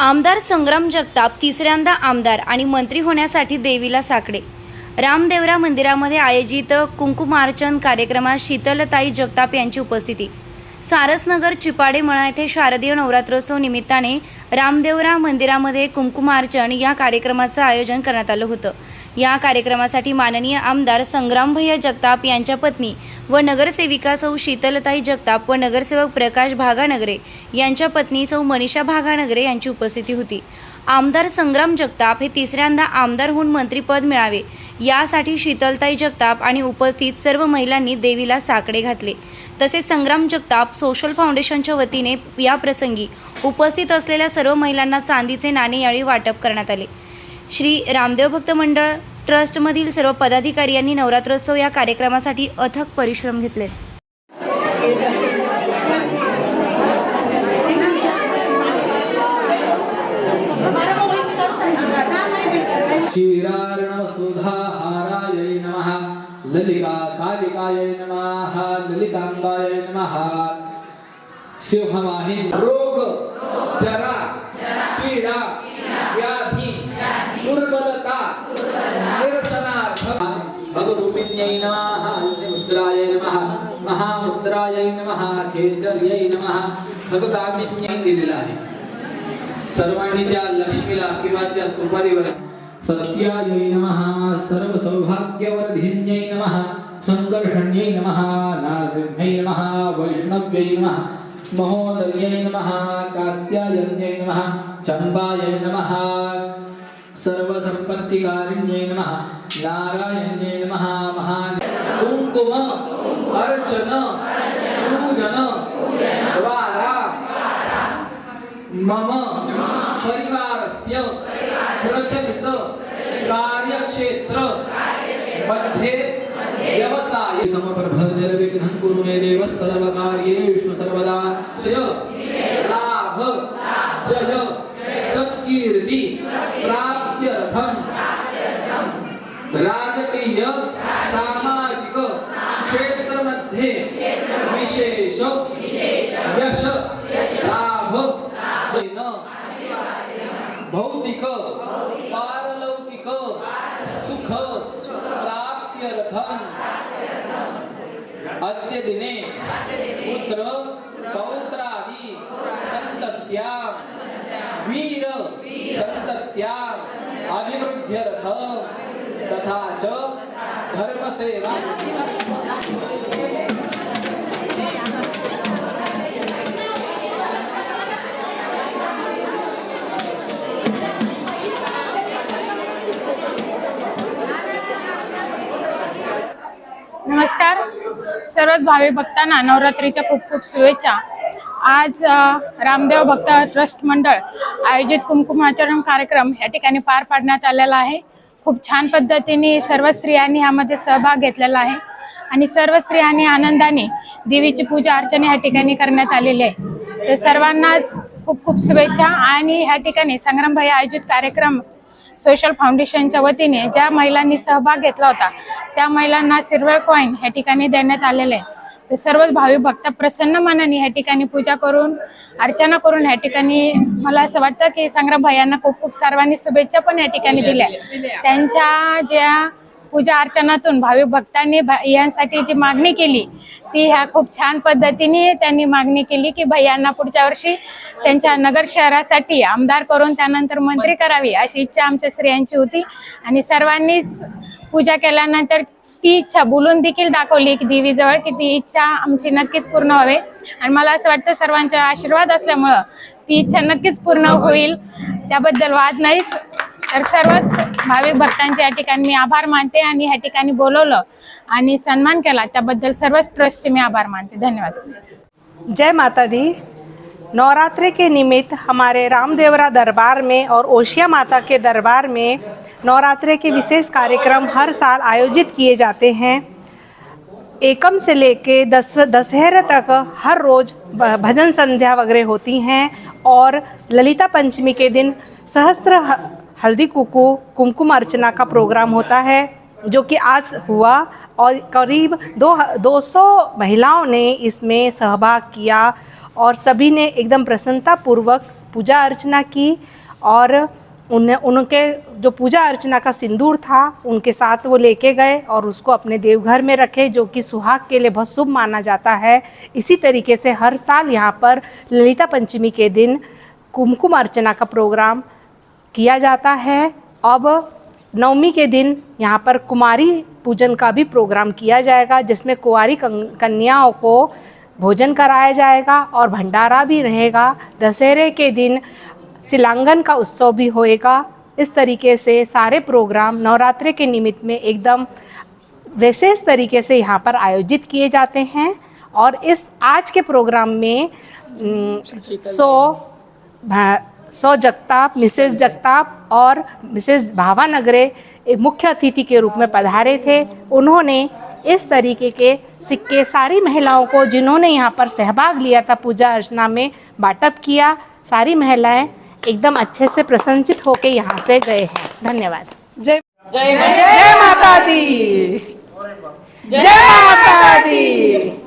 आमदार संग्राम जगताप तिसऱ्यांदा आमदार आणि मंत्री होण्यासाठी देवीला साकडे। रामदेवरा मंदिरामध्ये आयोजित कुंकुमार्चन कार्यक्रमात शीतलताई जगताप यांची उपस्थिती। सारसनगर चिपाडे मळा येथे शारदीय नवरात्रोत्सव निमित्ताने रामदेवरा मंदिरामध्ये कुंकुमार्चन या कार्यक्रमाचं आयोजन करण्यात आलं होतं। या कार्यक्रमासाठी माननीय आमदार संग्रामभैया जगताप यांच्या पत्नी व नगरसेविका सौ शीतलताई जगताप व नगरसेवक प्रकाश भागानगरे यांच्या पत्नी सौ मनीषा भागानगरे यांची उपस्थिती होती। आमदार संग्राम जगताप हे तिसऱ्यांदा आमदार होऊन मंत्रीपद मिळावे यासाठी शीतलताई जगताप आणि उपस्थित सर्व महिलांनी देवीला साकडे घातले। तसेच संग्राम जगताप सोशल फाउंडेशनच्या वतीने या प्रसंगी उपस्थित असलेल्या सर्व महिलांना चांदीचे नाणे यावेळी वाटप करण्यात आले। श्री रामदेव भक्त मंडळ ट्रस्टमधील सर्व पदाधिकारी यांनी नवरात्रोत्सव या कार्यक्रमासाठी अथक परिश्रम घेतले। क्षीरार्णवसुधाहारायै नमः, ललिता कालिकायै नमः, ललिताम्बायै नमः। शिवहमाहिनी रोग जरा पीडा व्याधि दुर्बलता निरसनार्थं भगरूपिण्यै नमः, मुद्रायै नमः, महामुद्रायै नमः, केचर्यै नमः, भगदामिन्यै दिलेला आहे। सर्वांनी त्या लक्ष्मीला किंवा त्या सुपारीवर सत्यायै नमः, सर्व सौभाग्यवर्धिन्यै नमः, संकर्षण्यै नमः, नारसिंहै नमः, वैष्णव्यै नमः, महोदर्यै नमः, कात्यायन्यै नमः, चम्बायै नमः, सर्वसम्पत्तिकारिण्यै नमः, नारायण्यै नमः। महान कुंकुम अर्चन पूजन द्वारा मम परिवारस्य प्रचलित कार्यक्षेत्र मध्ये व्यवसाय समप्रभं निर्विघ्नं कुरु मे देव सर्वकार्येषु सर्वदा। जय लाभ जय सत्कीर्ति प्राप्त्यर्थं राजकीय सामाजिक क्षेत्र मध्ये विशेष यश लाभ भौतिक पारलौकिक सुख प्राप्त्यर्थं अद्य दिने पुत्र पौत्रादि संतत्या वीर संतत्या अभिवृद्ध्यर्थं तथा च धर्मसेवा। नमस्कार, सर्वच भावी भक्तांना नवरात्रीच्या खूप खूप शुभेच्छा। आज रामदेव भक्त ट्रस्ट मंडळ आयोजित कुंकुमार्चन कार्यक्रम या ठिकाणी पार पाडण्यात आलेला आहे। खूप छान पद्धतीने सर्व स्त्रियांनी यामध्ये सहभाग घेतलेला आहे आणि सर्व स्त्रियांनी आनंदाने देवीची पूजा अर्चना या ठिकाणी करण्यात आलेली आहे। तर सर्वांनाच खूप खूप शुभेच्छा। आणि या ठिकाणी संग्राम भैया आयोजित कार्यक्रम सोशल फाउंडेशनच्या वतीने ज्या महिलांनी सहभाग घेतला होता त्या महिलांना सिल्वर कॉइन या ठिकाणी देण्यात आलेले आहे। तर सर्वच भावी भक्त प्रसन्न मनाने या ठिकाणी पूजा करून अर्चना करून या ठिकाणी मला असं वाटतं की संग्राम भैयांना खूप खूप सर्वांनी शुभेच्छा पण या ठिकाणी दिल्या। त्यांच्या ज्या पूजा अर्चनातून भाविक भक्तांनी यांसाठी जी मागणी केली ती ह्या खूप छान पद्धतीने त्यांनी मागणी केली की भैयांना पुढच्या वर्षी त्यांच्या नगर शहरासाठी आमदार करून त्यानंतर मंत्री करावी अशी इच्छा आमच्या स्त्रियांची होती। आणि सर्वांनीच पूजा केल्यानंतर ती इच्छा बोलून देखील दाखवली की देवीजवळ की ती इच्छा आमची नक्कीच पूर्ण व्हावी। आणि मला असं वाटतं सर्वांचा आशीर्वाद असल्यामुळं ती इच्छा नक्कीच पूर्ण होईल, त्याबद्दल वाद नाहीच। तर सर्वच भाविक भक्तांचे या ठिकाणी मी आभार मानते आणि या ठिकाणी बोलवलं आणि सन्मान केला त्याबद्दल सर्वच ट्रस्टचे मी आभार मानते। धन्यवाद। जय माता दी। नवरात्रि के निमित्त हमारे रामदेवरा दरबार में और ओशिया माता के दरबार में नवरात्रि के विशेष कार्यक्रम हर साल आयोजित किए जाते हैं। एकम से लेके दशहरे तक हर रोज़ भजन संध्या वगैरह होती हैं और ललिता पंचमी के दिन सहस्त्र हल्दी कुमकुम अर्चना का प्रोग्राम होता है जो कि आज हुआ और करीब 200 महिलाओं ने इसमें सहभाग किया और सभी ने एकदम प्रसन्नतापूर्वक पूजा अर्चना की और उनके जो पूजा अर्चना का सिंदूर था उनके साथ वो लेके गए और उसको अपने देवघर में रखे, जो कि सुहाग के लिए बहुत शुभ माना जाता है। इसी तरीके से हर साल यहाँ पर ललिता पंचमी के दिन कुमकुम अर्चना का प्रोग्राम किया जाता है। अब नवमी के दिन यहाँ पर कुमारी पूजन का भी प्रोग्राम किया जाएगा, जिसमें कुंवारी कन्याओं को भोजन कराया जाएगा और भंडारा भी रहेगा। दशहरे के दिन शिलांगन का उत्सव भी होएगा। इस तरीके से सारे प्रोग्राम नवरात्रि के निमित्त में एकदम विशेष तरीके से यहाँ पर आयोजित किए जाते हैं। और इस आज के प्रोग्राम में सौ जगताप, मिसेस जगताप और मिसेस भावानगरे एक मुख्य अतिथि के रूप में पधारे थे। उन्होंने इस तरीके के सिक्के सारी महिलाओं को, जिन्होंने यहाँ पर सहभाग लिया था पूजा अर्चना में, बांटप किया। सारी महिलाएं एकदम अच्छे से प्रसन्नचित होकर यहाँ से गए हैं। धन्यवाद। जय जय माता दी। जय माता दी।